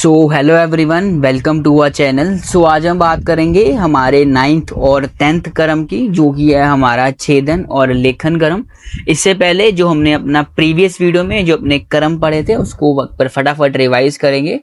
So hello everyone, welcome to our channel. So आज हम बात करेंगे हमारे 9th और 10th कर्म की, जो कि है हमारा छेदन और लेखन कर्म। इससे पहले जो हमने अपना प्रीवियस वीडियो में जो अपने कर्म पढ़े थे उसको पर फटाफट रिवाइज करेंगे।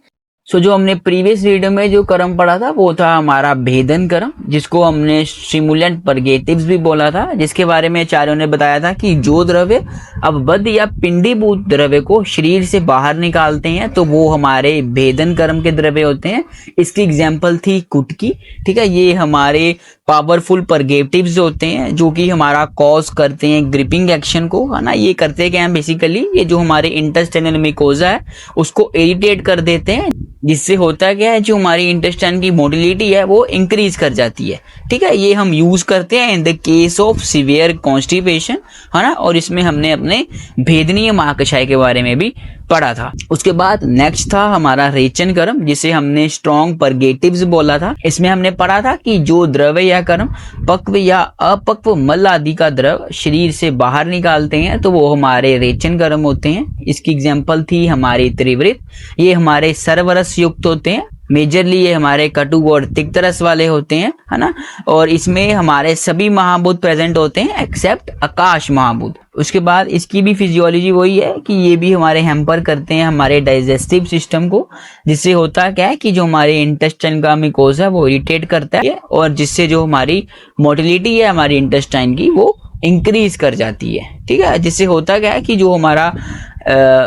सो जो हमने प्रीवियस वीडियो में जो कर्म पढ़ा था वो था हमारा भेदन कर्म, जिसको हमने सिमुलेंट परगेटिव्स भी बोला था, जिसके बारे में आचार्यों ने बताया था कि जो द्रव्य अवबद्ध या पिंडीभूत द्रव्य को शरीर से बाहर निकालते हैं तो वो हमारे भेदन कर्म के द्रव्य होते हैं। इसकी एग्जाम्पल थी कुटकी। ठीक है, ये हमारे पावरफुल परगेटिव्स होते हैं जो कि हमारा कॉज करते हैं ग्रिपिंग एक्शन को, है ना। ये करते क्या है, बेसिकली ये जो हमारे इंटेस्टाइनल म्यूकोजा है उसको इरिटेट कर देते हैं, जिससे होता क्या है, जो हमारी इंटेस्टाइन की मोटिलिटी है वो इंक्रीज कर जाती है। ठीक है, ये हम यूज करते हैं in the case of severe constipation, है ना। और इसमें हमने अपने भेदनीय महाकषाय के बारे में भी पढ़ा था। उसके बाद नेक्स्ट था हमारा रेचन कर्म, जिसे हमने स्ट्रॉन्ग परगेटिव्स बोला था। इसमें हमने पढ़ा था कि जो द्रव्य या कर्म पक्व या अपक्व मल आदि का द्रव शरीर से बाहर निकालते हैं तो वो हमारे रेचन कर्म होते हैं। इसकी एग्जाम्पल थी हमारी त्रिवृत। ये हमारे सर्वरस युक्त होते हैं, मेजरली ये हमारे कटु और तिक्त रस वाले होते हैं, है ना। और इसमें हमारे सभी महाभूत प्रेजेंट होते हैं एक्सेप्ट आकाश महाभूत। उसके बाद इसकी भी फिजियोलॉजी वही है कि ये भी हमारे हैम्पर करते हैं हमारे डाइजेस्टिव सिस्टम को, जिससे होता क्या है कि जो हमारे इंटेस्टाइन का म्यूकोसा है वो इरिटेट करता है और जिससे जो हमारी मोटिलिटी है हमारी इंटेस्टाइन की वो इंक्रीज कर जाती है। ठीक है, जिससे होता क्या है कि जो हमारा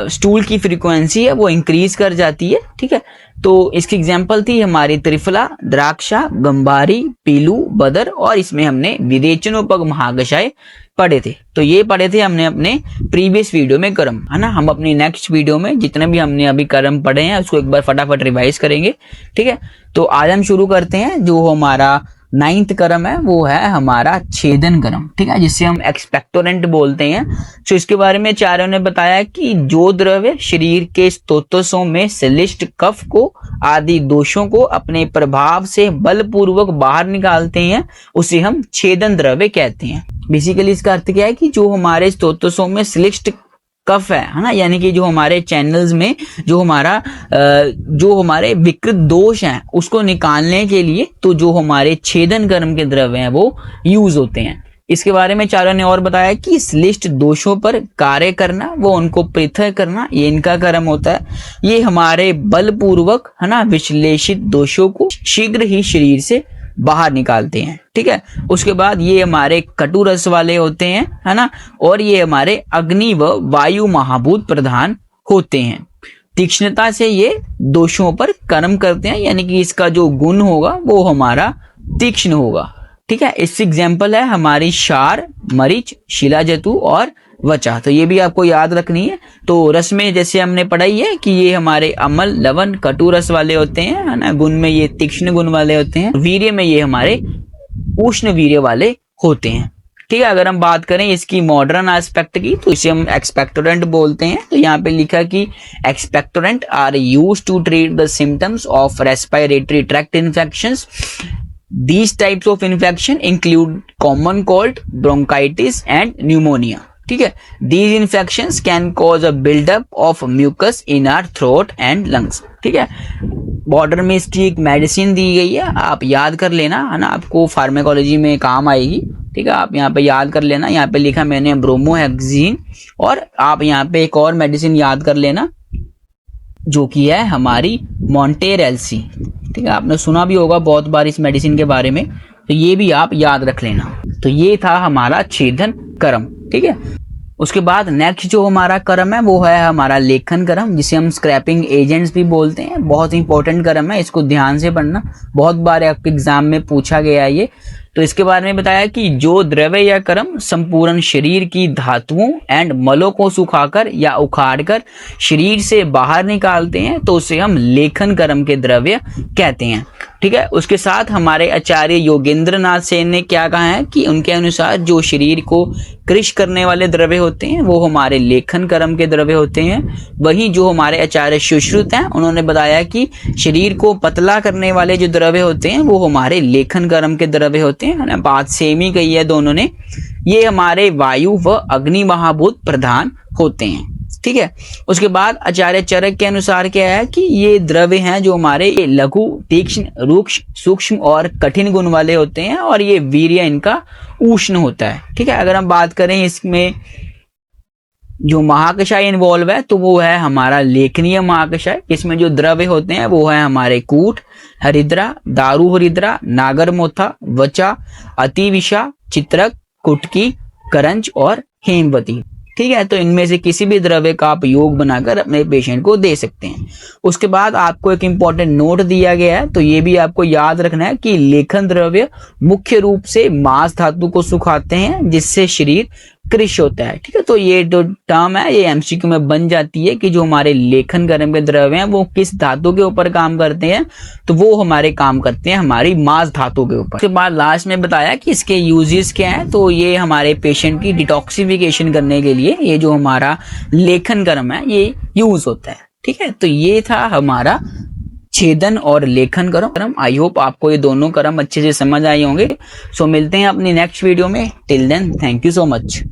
स्टूल की फ्रीक्वेंसी है वो इंक्रीज कर जाती है। ठीक है, तो इसकी एग्जांपल थी हमारी त्रिफला, द्राक्षा, गंबारी, पीलू, बदर, और इसमें हमने विरेचनोपग महाकषाय पढ़े थे। तो ये पढ़े थे हमने अपने प्रीवियस वीडियो में कर्म, है ना। हम अपनी नेक्स्ट वीडियो में जितने भी हमने अभी कर्म पढ़े हैं उसको एक बार फटाफट रिवाइज करेंगे। ठीक है, तो आज हम शुरू करते हैं। जो हमारा 9th कर्म है वो है हमारा छेदन कर्म। ठीक है, जिससे हम एक्सपेक्टोरेंट बोलते हैं। तो इसके बारे में आचार्यों ने बताया कि जो द्रव्य शरीर के स्तोत्रसों में श्लिष्ट, कफ को आदि दोषों को अपने प्रभाव से बलपूर्वक बाहर निकालते हैं उसे हम छेदन द्रव्य कहते हैं। बेसिकली इसका अर्थ क्या है कि जो हमारे स्तोत्रसों में श्लिष्ट कफ है ना, यानी कि जो हमारे चैनल्स में जो हमारे विकृत दोष हैं उसको निकालने के लिए तो जो हमारे छेदन कर्म के द्रव्य हैं वो यूज होते हैं। इसके बारे में आचार्यों ने और बताया कि श्लिष्ट दोषों पर कार्य करना, वो उनको पृथक करना, ये इनका कर्म होता है। ये हमारे बलपूर्वक, है ना, विश्लेषित दोषों को शीघ्र ही शरीर से बाहर निकालते हैं। ठीक है, उसके बाद ये हमारे कटु रस वाले होते हैं, है ना, और ये हमारे अग्नि व वायु महाभूत प्रधान होते हैं। तीक्ष्णता से ये दोषों पर कर्म करते हैं, यानी कि इसका जो गुण होगा वो हमारा तीक्ष्ण होगा। ठीक है, इसकी एग्जाम्पल है हमारी शार, मरीच, शिलाजतु और वचा। तो ये भी आपको याद रखनी है। तो रस में जैसे हमने पढ़ाई है कि ये हमारे अमल, लवण, कटु रस वाले होते हैं, है ना। गुण में ये तीक्ष्ण गुण वाले होते हैं। वीर्य में ये हमारे उष्ण वीर्य वाले होते हैं। ठीक है, अगर हम बात करें इसकी मॉडर्न एस्पेक्ट की तो इसे हम एक्सपेक्टोरेंट बोलते हैं। तो यहाँ पे लिखा कि expectorant are used to treat the symptoms of respiratory tract infections. These types of infection include common cold, bronchitis and pneumonia. ठीक है, these infections can cause a build-up of mucus in our throat and lungs. ठीक है, border में इसकी एक medicine दी गई है, आप याद कर लेना, है ना, आपको फार्मेकोलॉजी में काम आएगी। ठीक है, आप यहाँ पे याद कर लेना। यहाँ पे लिखा मैंने ब्रोमोहेक्सिन, और आप यहाँ पे एक और मेडिसिन याद कर लेना जो कि है हमारी मॉन्टेरेल्सी। ठीक है, आपने सुना भी होगा बहुत बार इस मेडिसिन के बारे में, तो ये भी आप याद रख लेना। तो ये था हमारा छेदन कर्म। ठीक है, उसके बाद नेक्स्ट जो हमारा कर्म है वो है हमारा लेखन कर्म, जिसे हम स्क्रैपिंग एजेंट्स भी बोलते हैं। बहुत इंपॉर्टेंट कर्म है, इसको ध्यान से पढ़ना, बहुत बार आपके एग्जाम में पूछा गया है ये। तो इसके बारे में बताया कि जो द्रव्य या कर्म संपूर्ण शरीर की धातुओं एंड मलों को सुखाकर या उखाड़कर शरीर से बाहर निकालते हैं तो उसे हम लेखन कर्म के द्रव्य कहते हैं। ठीक है, उसके साथ हमारे आचार्य योगेंद्र नाथ सेन ने क्या कहा है कि उनके अनुसार जो शरीर को कृश करने वाले द्रव्य होते हैं वो हमारे लेखन कर्म के द्रव्य होते हैं। वहीं जो हमारे आचार्य सुश्रुत हैं उन्होंने बताया कि शरीर को पतला करने वाले जो द्रव्य होते हैं वो हमारे लेखन कर्म के द्रव्य होते हैं, है ना। बात सेम ही कही है दोनों ने। ये हमारे वायु व अग्नि महाभूत प्रधान होते हैं। ठीक है। उसके बाद आचार्य चरक के अनुसार क्या है कि ये द्रव्य हैं जो हमारे लघु, तीक्ष्ण, रुक्ष, सूक्ष्म और कठिन गुण वाले होते हैं और ये वीर्य इनका उष्ण होता है। ठीक है। अगर हम बात करें इसमें जो महाकषाय इन्वॉल्व है तो वो है हमारा लेखनीय महाकषाय। इसमें जो द्रव्य होते हैं वो है हमारे कूट, हरिद्रा, दारू हरिद्रा, नागरमोथा, वचा, अतिविषा, चित्रक, कुटकी, करंज और हेमवती। ठीक है। तो इनमें से किसी भी द्रव्य का आप योग बनाकर अपने पेशेंट को दे सकते हैं। उसके बाद आपको एक इंपॉर्टेंट नोट दिया गया है, तो ये भी आपको याद रखना है कि लेखन द्रव्य मुख्य रूप से मांस धातु को सुखाते हैं जिससे शरीर कृश होता है। ठीक है। तो ये जो टर्म है ये एमसीक्यू में बन जाती है कि जो हमारे लेखन गर्म के द्रव्य हैं वो किस धातु के ऊपर काम करते हैं, तो वो हमारे काम करते हैं हमारी मांस धातु के ऊपर। उसके बाद लास्ट में बताया कि इसके यूजेस क्या है, तो ये हमारे पेशेंट की डिटॉक्सिफिकेशन करने के लिए ये जो हमारा लेखन गर्म है ये यूज होता है। ठीक है। तो ये था हमारा छेदन और लेखन कर्म। आई होप आपको ये दोनों कर्म अच्छे से समझ आए होंगे। सो मिलते हैं अपनी नेक्स्ट वीडियो में। Till then thank you so much.